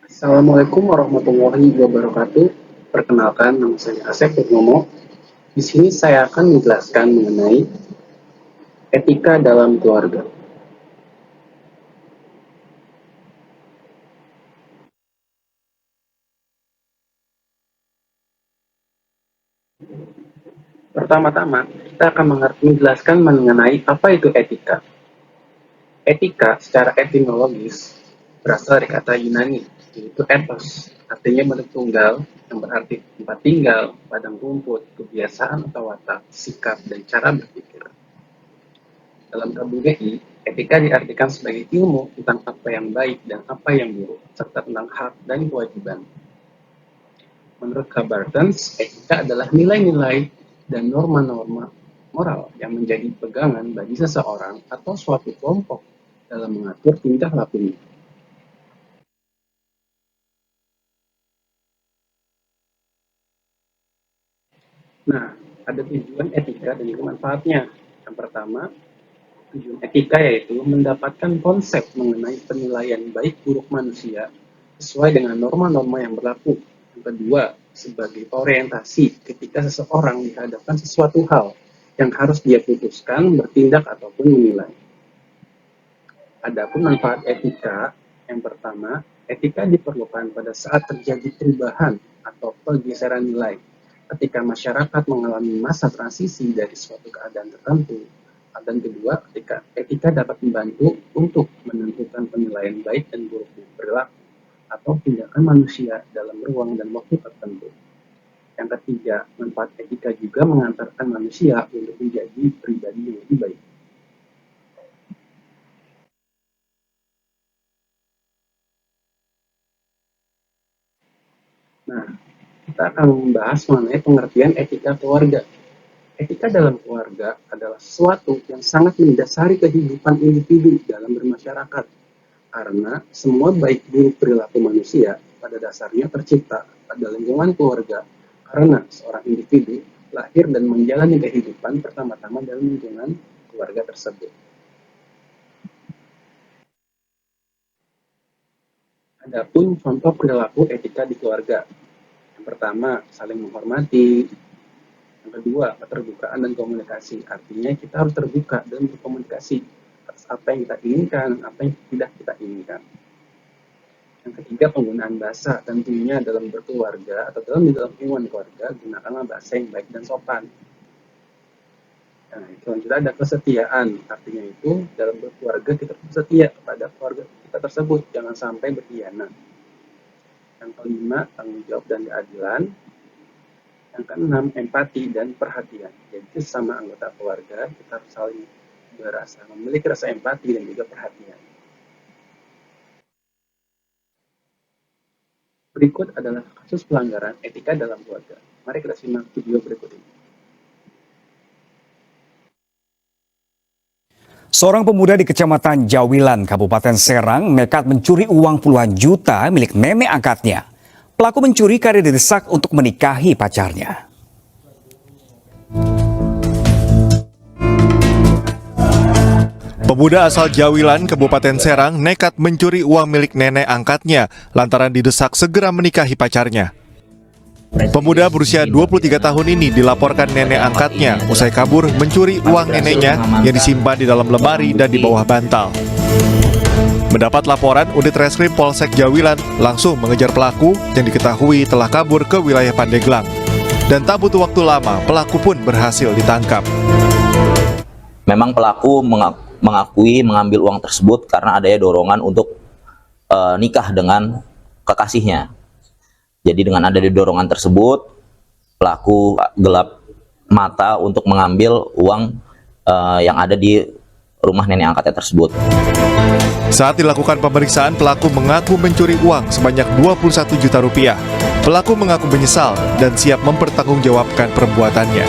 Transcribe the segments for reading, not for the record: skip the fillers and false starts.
Assalamualaikum warahmatullahi wabarakatuh. Perkenalkan, nama saya Asep Purnomo. Di sini saya akan menjelaskan mengenai etika dalam keluarga. Pertama-tama, kita akan menjelaskan mengenai apa itu etika. Etika secara etimologis berasal dari kata Yunani, yaitu ethos, artinya bentuk tunggal yang berarti tempat tinggal, padang rumput, kebiasaan atau watak, sikap, dan cara berpikir. Dalam KBBI, etika diartikan sebagai ilmu tentang apa yang baik dan apa yang buruk, serta tentang hak dan kewajiban. Menurut Kabartens, etika adalah nilai-nilai dan norma-norma moral yang menjadi pegangan bagi seseorang atau suatu kelompok dalam mengatur tingkah lakunya. Nah, ada tujuan etika dan juga manfaatnya. Yang pertama, tujuan etika yaitu mendapatkan konsep mengenai penilaian baik buruk manusia sesuai dengan norma-norma yang berlaku. Yang kedua, sebagai orientasi ketika seseorang dihadapkan sesuatu hal yang harus dia putuskan, bertindak, ataupun menilai. Adapun manfaat etika, yang pertama, etika diperlukan pada saat terjadi perubahan atau pergeseran nilai. Ketika masyarakat mengalami masa transisi dari suatu keadaan tertentu, dan kedua, ketika etika dapat membantu untuk menentukan penilaian baik dan buruk perilaku atau tindakan manusia dalam ruang dan waktu tertentu. Yang ketiga, manfaat etika juga mengantarkan manusia untuk menjadi pribadi yang lebih baik. Nah, kita akan membahas mengenai pengertian etika keluarga. Etika dalam keluarga adalah sesuatu yang sangat mendasari kehidupan individu dalam bermasyarakat. Karena semua baik buruk perilaku manusia pada dasarnya tercipta pada lingkungan keluarga. Karena seorang individu lahir dan menjalani kehidupan pertama-tama dalam lingkungan keluarga tersebut. Adapun contoh perilaku etika di keluarga. Yang pertama, saling menghormati. Yang kedua, keterbukaan dan komunikasi. Artinya kita harus terbuka dan berkomunikasi atas apa yang kita inginkan, apa yang tidak kita inginkan. Yang ketiga, penggunaan bahasa. Tentunya dalam berkeluarga atau dalam lingkungan keluarga, gunakanlah bahasa yang baik dan sopan. Nah, selanjutnya ada kesetiaan. Artinya itu, dalam berkeluarga kita setia kepada keluarga kita tersebut. Jangan sampai berkhianat. Yang kelima, tanggung jawab dan keadilan. Yang keenam, empati dan perhatian. Jadi sesama anggota keluarga, kita harus saling memiliki rasa empati dan juga perhatian. Berikut adalah kasus pelanggaran etika dalam keluarga. Mari kita simak video berikut ini. Seorang pemuda di Kecamatan Jawilan, Kabupaten Serang, nekat mencuri uang puluhan juta milik nenek angkatnya. Pelaku mencuri karena didesak untuk menikahi pacarnya. Pemuda asal Jawilan, Kabupaten Serang, nekat mencuri uang milik nenek angkatnya lantaran didesak segera menikahi pacarnya. Pemuda berusia 23 tahun ini dilaporkan nenek angkatnya usai kabur mencuri uang neneknya yang disimpan di dalam lemari dan di bawah bantal. Mendapat laporan, unit reskrim Polsek Jawilan langsung mengejar pelaku yang diketahui telah kabur ke wilayah Pandeglang. Dan tak butuh waktu lama, pelaku pun berhasil ditangkap. Memang pelaku mengakui mengambil uang tersebut karena adanya dorongan untuk nikah dengan kekasihnya. Jadi dengan adanya dorongan tersebut, pelaku gelap mata untuk mengambil uang yang ada di rumah nenek angkatnya tersebut. Saat dilakukan pemeriksaan, pelaku mengaku mencuri uang sebanyak 21 juta rupiah. Pelaku mengaku menyesal dan siap mempertanggungjawabkan perbuatannya.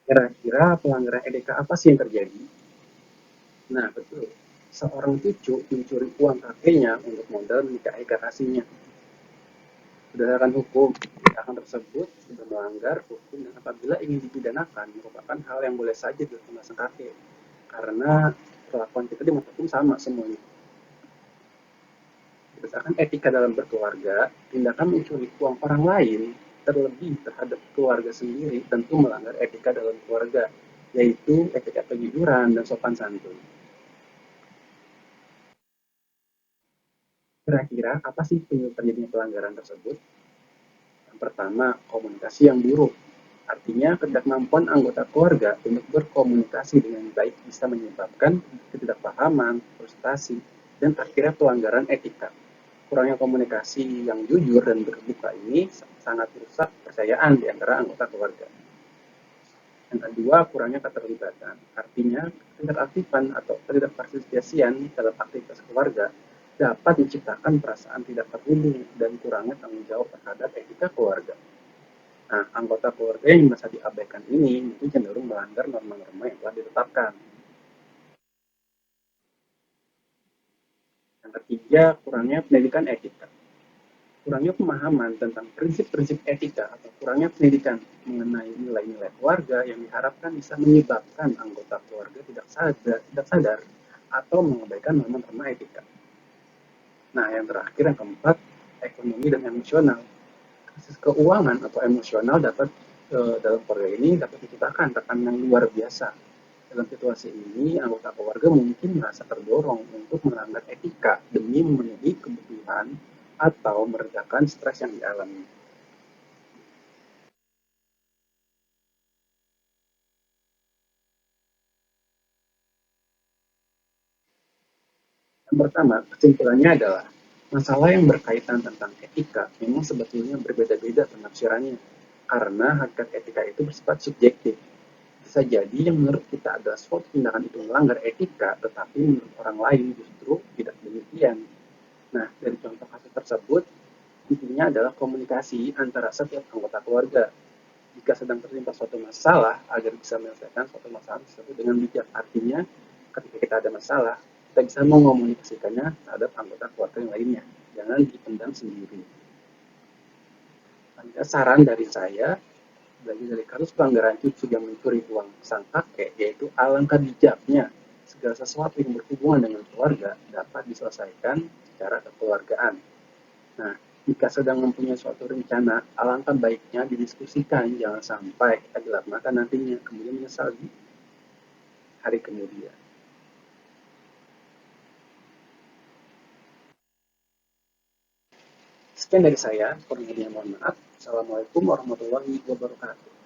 Kira-kira pelanggaran etika apa sih yang terjadi? Nah, betul. Seorang cucu mencuri uang kakeknya untuk modal menikahi kakasinya. Berdasarkan hukum, tindakan tersebut sudah melanggar hukum dan apabila ingin dipidanakan merupakan hal yang boleh saja dilakukan sang kakek. Karena perlakuan kita di mata hukum sama semuanya. Berdasarkan etika dalam berkeluarga, tindakan mencuri uang orang lain terlebih terhadap keluarga sendiri tentu melanggar etika dalam keluarga, yaitu etika kejujuran dan sopan santun. Kira-kira apa sih penyebab terjadinya pelanggaran tersebut? Yang pertama, komunikasi yang buruk. Artinya, ketidakmampuan anggota keluarga untuk berkomunikasi dengan baik bisa menyebabkan ketidakpahaman, frustasi, dan akhirnya pelanggaran etika. Kurangnya komunikasi yang jujur dan terbuka ini sangat merusak kepercayaan di antara anggota keluarga. Yang kedua, kurangnya keterlibatan. Artinya, ketidakaktifan atau ketidakpartisipasian dalam aktivitas keluarga dapat menciptakan perasaan tidak terhubung dan kurangnya tanggung jawab terhadap etika keluarga. Nah, anggota keluarga yang merasa diabaikan ini mungkin cenderung melanggar norma-norma yang telah ditetapkan. Yang ketiga, kurangnya pendidikan etika. Kurangnya pemahaman tentang prinsip-prinsip etika atau kurangnya pendidikan mengenai nilai-nilai keluarga yang diharapkan bisa menyebabkan anggota keluarga tidak sadar atau mengabaikan norma-norma etika. Nah, yang terakhir, yang keempat, ekonomi dan emosional. Krisis keuangan atau emosional dalam keluarga ini dapat menciptakan tekanan yang luar biasa. Dalam situasi ini, anggota keluarga mungkin merasa terdorong untuk melanggar etika demi memenuhi kebutuhan atau meredakan stres yang dialami. Yang pertama, kesimpulannya adalah masalah yang berkaitan tentang etika memang sebetulnya berbeda-beda penafsirannya karena hakikat etika itu bersifat subjektif. Bisa jadi yang menurut kita adalah suatu tindakan itu melanggar etika, tetapi menurut orang lain justru tidak demikian. Nah, dari contoh kasus tersebut, intinya adalah komunikasi antara setiap anggota keluarga. Jika sedang tertimpa suatu masalah, agar bisa menyelesaikan suatu masalah tersebut dengan bijak. Artinya, ketika kita ada masalah, kita bisa mengomunikasikannya terhadap anggota keluarga yang lainnya. Jangan dipendam sendiri. Saran dari saya, belajar dari kasus pelanggaran cucu yang mencuri uang sang kakek, yaitu alangkah bijaknya segala sesuatu yang berhubungan dengan keluarga dapat diselesaikan secara kekeluargaan. Nah, jika sedang mempunyai suatu rencana, alangkah baiknya didiskusikan, jangan sampai kita gelap mata nantinya, kemudian menyesal di hari kemudian. Sekian dari saya, kurang lebihnya mohon maaf. Assalamualaikum warahmatullahi wabarakatuh.